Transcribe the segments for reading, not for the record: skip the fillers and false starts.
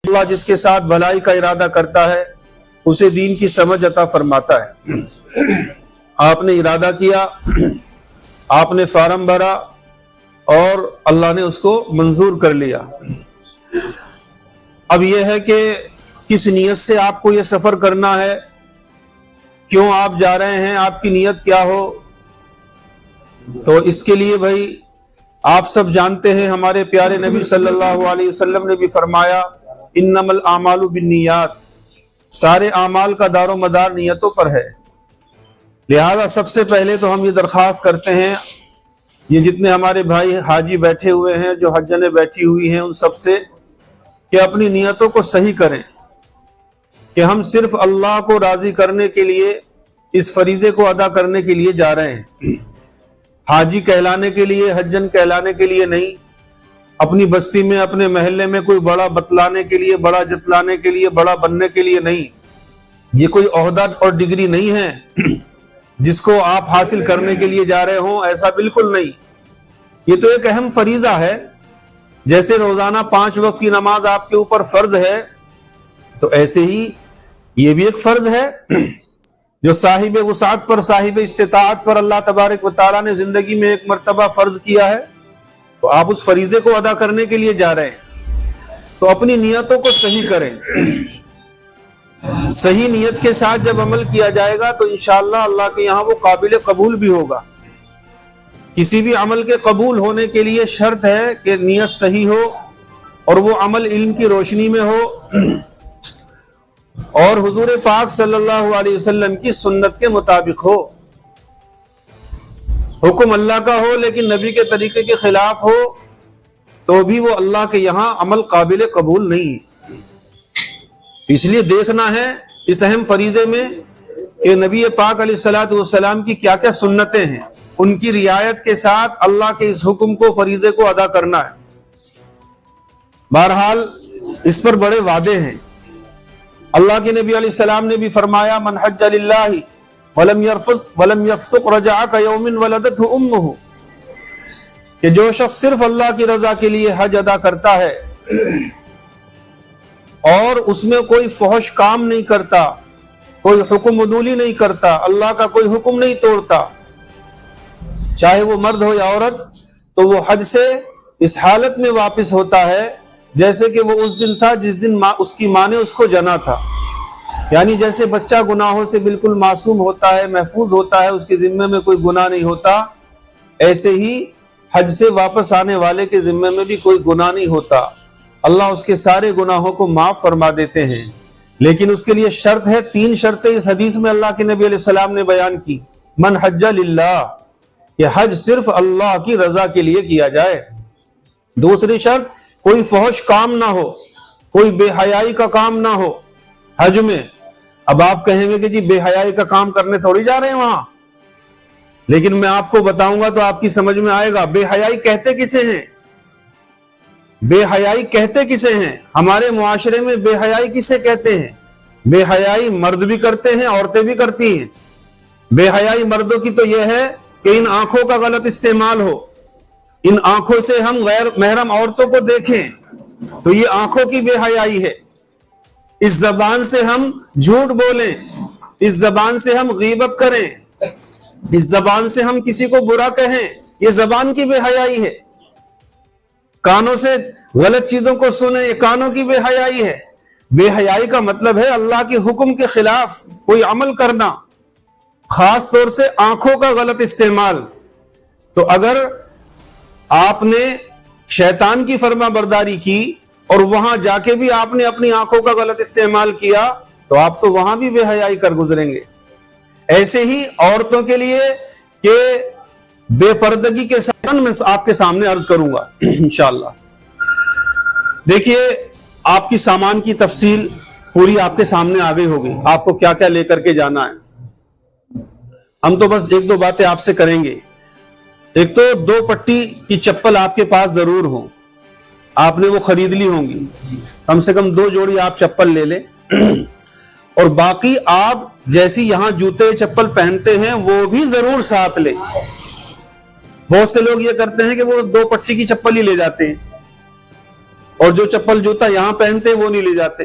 अल्लाह जिसके साथ भलाई का इरादा करता है उसे दीन की समझ अता फरमाता है। आपने इरादा किया, आपने फार्म भरा और अल्लाह ने उसको मंजूर कर लिया। अब यह है कि किस नीयत से आपको यह सफर करना है, क्यों आप जा रहे हैं, आपकी नीयत क्या हो। तो इसके लिए भाई आप सब जानते हैं, हमारे प्यारे नबी सल्लल्लाहु अलैहि वसल्लम ने भी फरमाया इन्नमल आमालु बिन्नियात, सारे आमाल का दारो मदार नियतों पर है। लिहाजा सबसे पहले तो हम ये दरख्वास्त करते हैं, ये जितने हमारे भाई हाजी बैठे हुए हैं, जो हज्जने बैठी हुई हैं, उन सब से कि अपनी नियतों को सही करें कि हम सिर्फ अल्लाह को राजी करने के लिए, इस फरीजे को अदा करने के लिए जा रहे हैं। हाजी कहलाने के लिए, हज्जन कहलाने के लिए नहीं, अपनी बस्ती में, अपने महल्ले में कोई बड़ा बतलाने के लिए, बड़ा जतलाने के लिए, बड़ा बनने के लिए नहीं। ये कोई ओहदा और डिग्री नहीं है जिसको आप हासिल करने के लिए जा रहे हो, ऐसा बिल्कुल नहीं। ये तो एक अहम फरीजा है। जैसे रोजाना 5 वक्त की नमाज आपके ऊपर फर्ज है, तो ऐसे ही ये भी एक फर्ज है जो साहिब वसात पर, साहिब इस्तिताअत पर अल्लाह तबारक व तआला ने जिंदगी में एक मर्तबा फर्ज किया है। तो आप उस फरीजे को अदा करने के लिए जा रहे हैं, तो अपनी नियतों को सही करें। सही नियत के साथ जब अमल किया जाएगा तो इंशाअल्लाह अल्लाह के यहाँ वो काबिल कबूल भी होगा। किसी भी अमल के कबूल होने के लिए शर्त है कि नियत सही हो और वो अमल इल्म की रोशनी में हो और हुजूर पाक सल्लल्लाहु अलैहि वसल्लम की सुन्नत के मुताबिक हो। हुक्म अल्लाह का हो लेकिन नबी के तरीके के खिलाफ हो तो भी वो अल्लाह के यहाँ अमल काबिल कबूल नहीं है। इसलिए देखना है इस अहम फरीजे में कि नबी पाक अलैहिस्सलातु वस्सलाम की क्या क्या सुन्नतें हैं, उनकी रियायत के साथ अल्लाह के इस हुक्म को, फरीजे को अदा करना है। बहरहाल इस पर बड़े वादे हैं। अल्लाह के नबी अलैहिस्सलाम ने भी फरमाया मन हज्जा लिल्लाहि वलम यरफुस वलम यफसुक रजअ कयौमिन वलदतहु उम्मुहु, कि जो शख्स सिर्फ अल्लाह की रजा के लिए हज अदा करता है और उसमें कोई फहश काम नहीं करता, कोई हुक्म उदूली नहीं करता, अल्लाह का कोई हुक्म नहीं तोड़ता, चाहे वो मर्द हो या औरत, तो वो हज से इस हालत में वापस होता है जैसे कि वो उस दिन था जिस दिन उसकी माँ ने उसको जना था। यानी जैसे बच्चा गुनाहों से बिल्कुल मासूम होता है, महफूज होता है, उसके जिम्मे में कोई गुनाह नहीं होता, ऐसे ही हज से वापस आने वाले के जिम्मे में भी कोई गुनाह नहीं होता। अल्लाह उसके सारे गुनाहों को माफ फरमा देते हैं। लेकिन उसके लिए शर्त है, 3 शर्तें इस हदीस में अल्लाह के नबी अलैहि सलाम ने बयान की। मन हज्जा लिल्लाह, ये हज सिर्फ अल्लाह की रजा के लिए किया जाए। दूसरी शर्त, कोई फहश काम ना हो, कोई बेहयाई का काम ना हो हज में। अब आप कहेंगे कि जी बेहयाई का काम करने थोड़ी जा रहे हैं वहां, लेकिन मैं आपको बताऊंगा तो आपकी समझ में आएगा बेहयाई कहते किसे हैं। बेहयाई कहते किसे हैं? हमारे मुआशरे में बेहयाई किसे कहते हैं? बेहयाई मर्द भी करते हैं, औरतें भी करती हैं। बेहयाई मर्दों की तो यह है कि इन आंखों का गलत इस्तेमाल हो, इन आंखों से हम गैर महरम औरतों को देखें, तो ये आंखों की बेहयाई है। इस जबान से हम झूठ बोलें, इस जबान से हम गीबत करें, इस जबान से हम किसी को बुरा कहें, ये जबान की बेहयाई है। कानों से गलत चीजों को सुने, ये कानों की बेहयाई है। बेहयाई का मतलब है अल्लाह के हुक्म के खिलाफ कोई अमल करना, खास तौर से आंखों का गलत इस्तेमाल। तो अगर आपने शैतान की फर्मा बरदारी की और वहां जाके भी आपने अपनी आंखों का गलत इस्तेमाल किया, तो आप तो वहां भी बेहयाई कर गुजरेंगे। ऐसे ही औरतों के लिए कि बेपर्दगी के साथ मैं आपके सामने अर्ज करूंगा इंशाअल्लाह। देखिए, आपकी सामान की तफसील पूरी आपके सामने आ गई होगी, आपको क्या क्या लेकर के जाना है। हम तो बस 1-2 बातें आपसे करेंगे। एक तो 2 पट्टी की चप्पल आपके पास जरूर हो, आपने वो खरीद ली होंगी, कम से कम 2 जोड़ी आप चप्पल ले लें। और बाकी आप जैसी यहां जूते चप्पल पहनते हैं वो भी जरूर साथ लें। बहुत से लोग ये करते हैं कि वो 2 पट्टी की चप्पल ही ले जाते हैं, और जो चप्पल जूता यहां पहनते हैं वो नहीं ले जाते।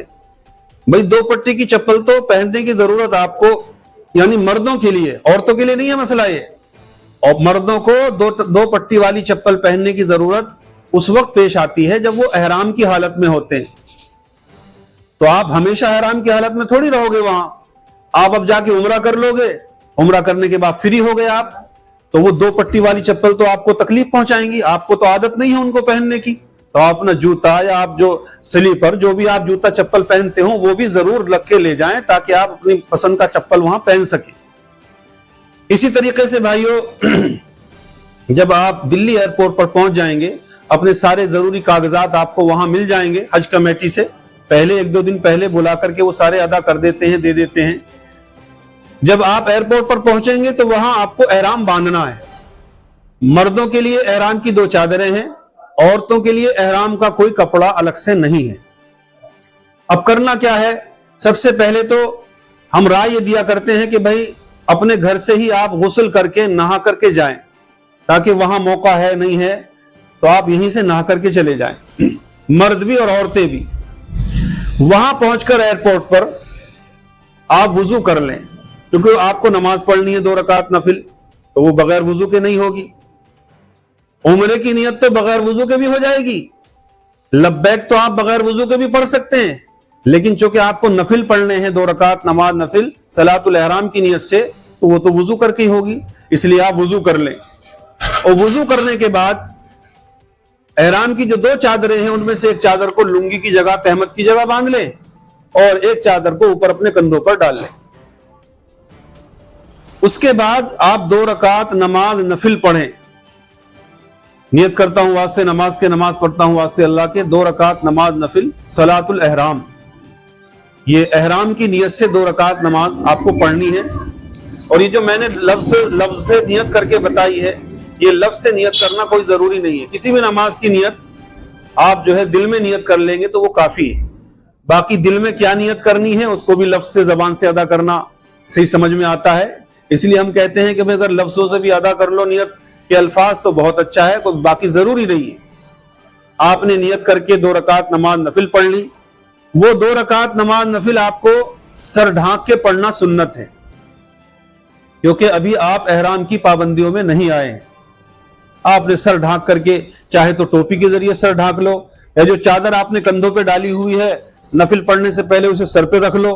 भाई 2 पट्टी की चप्पल तो पहनने की जरूरत आपको, यानी मर्दों के लिए, औरतों के लिए नहीं है मसला ये। और मर्दों को दो पट्टी वाली चप्पल पहनने की जरूरत उस वक्त पेश आती है जब वो एहराम की हालत में होते हैं। तो आप हमेशा एहराम की हालत में थोड़ी रहोगे वहां। आप अब जाके उम्रा कर लोगे, उम्रा करने के बाद फ्री हो गए आप, तो वो 2 पट्टी वाली चप्पल तो आपको तकलीफ पहुंचाएंगी, आपको तो आदत नहीं है उनको पहनने की। तो आप अपना जूता या आप जो स्लीपर, जो भी आप जूता चप्पल पहनते हो, वो भी जरूर रख के ले जाएं ताकि आप अपनी पसंद का चप्पल वहां पहन सकें। इसी तरीके से भाइयों, जब आप दिल्ली एयरपोर्ट पर पहुंच जाएंगे, अपने सारे जरूरी कागजात आपको वहां मिल जाएंगे। हज कमेटी से पहले 1-2 दिन पहले बुला करके वो सारे अदा कर देते हैं, दे देते हैं। जब आप एयरपोर्ट पर पहुंचेंगे तो वहां आपको एहराम बांधना है। मर्दों के लिए एहराम की 2 चादरें हैं, औरतों के लिए एहराम का कोई कपड़ा अलग से नहीं है। अब करना क्या है, सबसे पहले तो हम राय ये दिया करते हैं कि भाई अपने घर से ही आप गुस्ल करके नहा करके जाएं, ताकि वहां मौका है नहीं है तो आप यहीं से नहा करके चले जाएं, मर्द भी और औरतें भी। वहां पहुंचकर एयरपोर्ट पर आप वुजू कर लें, क्योंकि आपको नमाज पढ़नी है 2 रकात नफिल, तो वो बगैर वुजू के नहीं होगी। उम्रे की नियत तो बगैर वुजू के भी हो जाएगी, लब्बैक तो आप बगैर वुजू के भी पढ़ सकते हैं, लेकिन चूंकि आपको नफिल पढ़ने हैं 2 रकात नमाज नफिल सलातुल एहराम की नियत से, तो वो तो वुजू करके ही होगी, इसलिए आप वुजू कर लें। और वुजू करने के बाद एहराम की जो 2 चादरें हैं उनमें से एक चादर को लुंगी की जगह, तहमत की जगह बांध लें और एक चादर को ऊपर अपने कंधों पर डाल लें। उसके बाद आप 2 रकात नमाज नफिल पढ़ें। नियत करता हूं वास्ते नमाज के, नमाज पढ़ता हूं वास्ते अल्लाह के, 2 रकात नमाज नफिल सलातुल एहराम, ये एहराम की नियत से 2 रकात नमाज आपको पढ़नी है। और ये जो मैंने लफ्ज से नियत करके बताई है, ये लफ्ज से नियत करना कोई जरूरी नहीं है। किसी भी नमाज की नियत आप जो है दिल में नियत कर लेंगे तो वो काफी है। बाकी दिल में क्या नियत करनी है उसको भी लफ्ज से, जबान से अदा करना सही समझ में आता है। इसलिए हम कहते हैं कि भाई अगर लफ्जों से भी अदा कर लो नियत के अल्फाज तो बहुत अच्छा है, कोई बाकी जरूरी नहीं है। आपने नियत करके 2 रकात नमाज नफिल पढ़ ली। वो 2 रकात नमाज नफिल आपको सर ढांक के पढ़ना सुन्नत है, क्योंकि अभी आप एहराम की पाबंदियों में नहीं आए हैं। आपने सर ढांक करके, चाहे तो टोपी के जरिए सर ढांक लो, या जो चादर आपने कंधों पे डाली हुई है नफिल पढ़ने से पहले उसे सर पे रख लो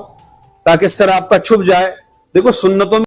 ताकि सर आपका छुप जाए। देखो सुन्नतों